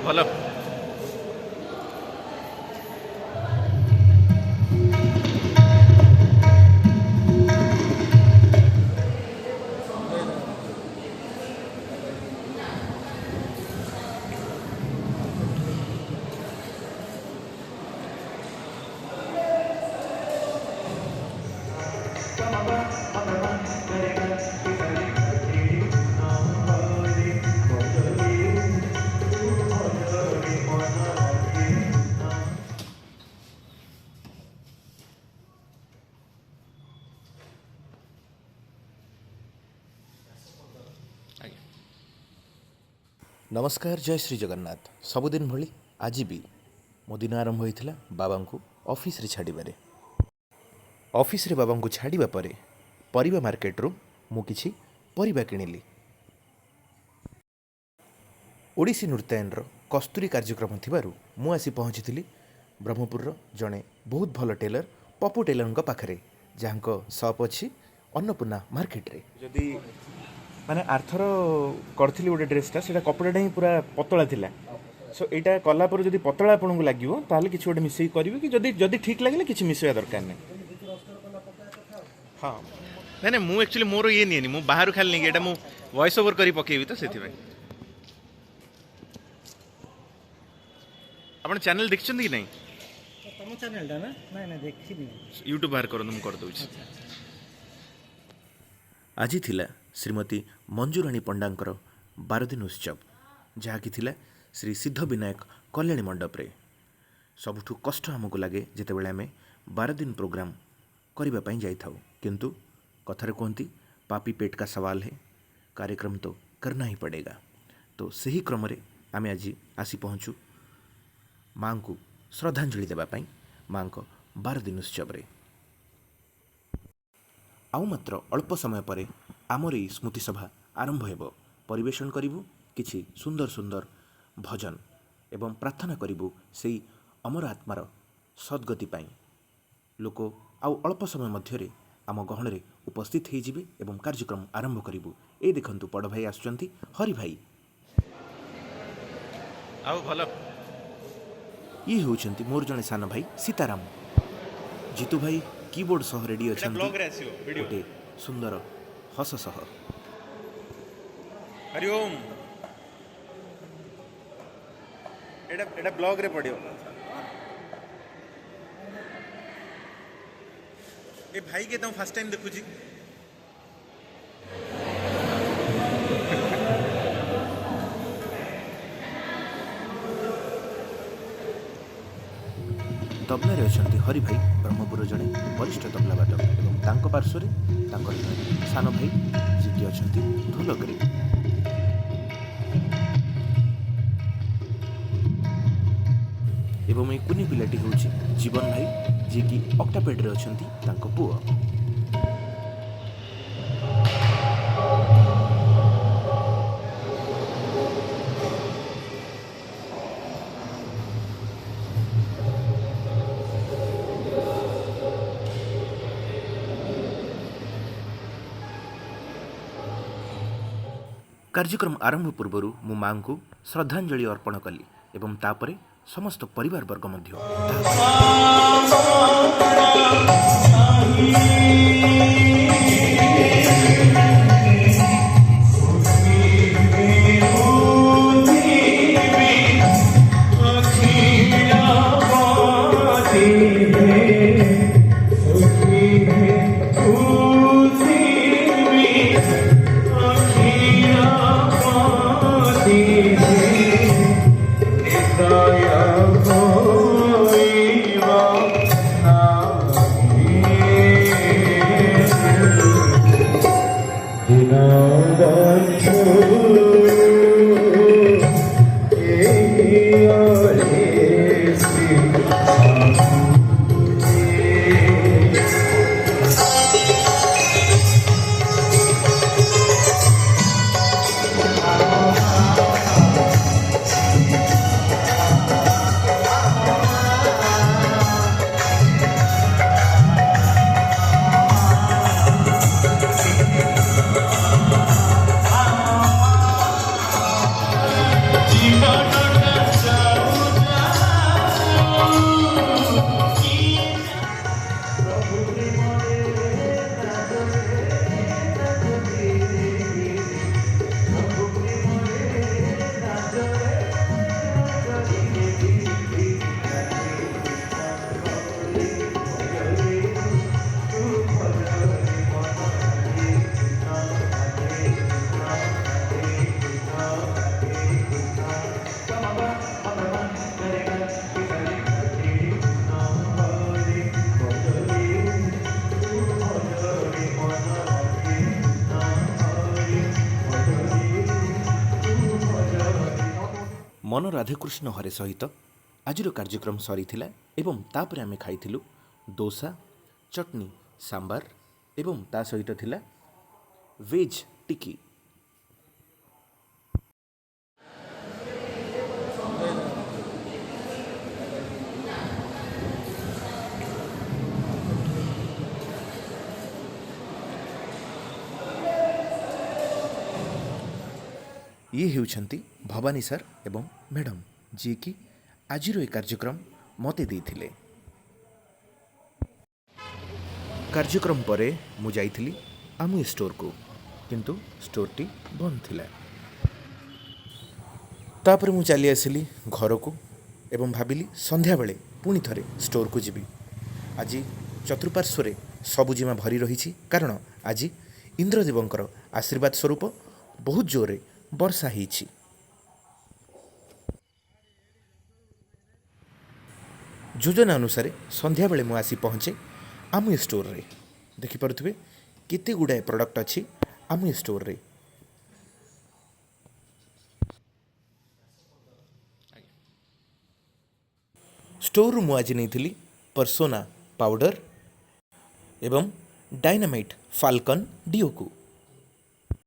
ଭଲ। नमस्कार, जय श्री जगन्नाथ। सबुदिन भली आज भी मो दिन आरंभ होता बाबा को ऑफिस रे छाड़बारे। ऑफिस रे बाबा को छाड़ा पर परिबा मार्केट रू मु किछि परिबा किनिली। ओडिसी नृत्यायन कस्तूरी कार्यक्रम थिबारु मु आसी पहुँची ब्रह्मपुर जड़े बहुत भल टेलर पप्पू टेलर पाखरे जहाँ सप अच्छी अन्नपूर्णा मार्केट रे। जदि माने आर्थर करी गोटे ड्रेसटा से कपड़ाटा ही पूरा पतला थिला। सो यहाँ कलापर जब पतला आपन को लगे ताल कि गोटे मिसई करेंगे कि जदि ठीक लगे कि मिसवा दरकार नहीं। हाँ ना ना मु एक्चुअली मोर ये नहीं मु बाहर खाली नहीं एटा मु वॉइस ओवर करी पकेबी तो सेति भाई। आपण चैनल देखछन कि नहीं? तम चैनल ना ना ना देखि नहीं। यूट्यूब बाहर करन मु कर दोछि। आज थिला श्रीमती मंजूराणी पंडांकर 12 दिन उत्सव जहाँकि थिला श्री सिद्ध विनायक कल्याणी मंडप रे। सबुठु कष्ट आमको लगे जितेबाला आम 12 दिन प्रोग्राम करने पर जाइथाउ, किंतु कथारे कहती पापी पेट का सवाल है, कार्यक्रम तो करना ही पड़ेगा। तो सही क्रम रे आम आज आसी पहुँचू माँ को श्रद्धांजलि देवाई माँ को 12 दिन उत्सव रे। आउ मात्र अल्प समय पर आमर ई स्मृति सभा आरंभ हेब। परिवेशन करिबु किछि सुंदर सुंदर भजन एवं प्रार्थना करिबु सेई अमर आत्मार सद्गति पाई। लोक आउ अल्प समय मध्यरे आम गहण रे उपस्थित हो जिवे एवं कार्यक्रम आरंभ करिबु। ए देखंतु बड़ भाई आसुचंती हरि भाई। आउ भलो ये होउचंती मोर जने सान भाई सीताराम। जीतू भाई कीबोर्ड सह रेडी एटा ब्लॉग रे आसीओ वीडियो गोटे सुंदर हस सह। हरि ओम एटा ब्लॉग रे पड़ियो। ए भाई के तुम फर्स्ट टाइम देखुची तबला रे अछंती हरि भाई ब्रह्मपुर जड़े वरिष्ठ तबला वादक एवं तांको पार्श्व रे तांकर सान भाई जी कि अछंती ढोलक रे। एवं ए कुनी पिलाटी होउची जीवन भाई जी कि ऑक्टापेड रे अछंती तांको पुओ। कार्यक्रम आरंभ पूर्व मु माँ को श्रद्धांजलि अर्पण कली एवं तापरे समस्त परिवार वर्ग मध्य मन राधाकृष्ण हरे सहित आज कार्यक्रम सरी एवं तापर आमे खाइथिलु डोसा चटनी सांबार एवं ता सहित थिला वेज टिकी। ये हेउछंती भवानी सर एवं मैडम जी कि आज कार्यक्रम मते देथिले। कार्यक्रम परे मु जाइथिली आमु स्टोर को, किंतु स्टोरटी बंद थिला। तापर मु चली आसिली घर को एवं भाविली संध्या बेले पुणी थरे स्टोर को जीवी। आज चतुर्पार्श्व सबुजिमा भरी रही, कारण आज इंद्रदेवंकर आशीर्वाद स्वरूप बहुत जोरे वर्षा होईछि। योजना अनुसार संध्या बेले मु आसी पहुँचे आमु स्टोर रे। देखिपे केते गुड़ाए प्रोडक्ट अच्छी आमु स्टोर रे। स्टोर रु मु आज नहीं परसोना पाउडर एवं डायनामाइट फाल्कन डीओ को।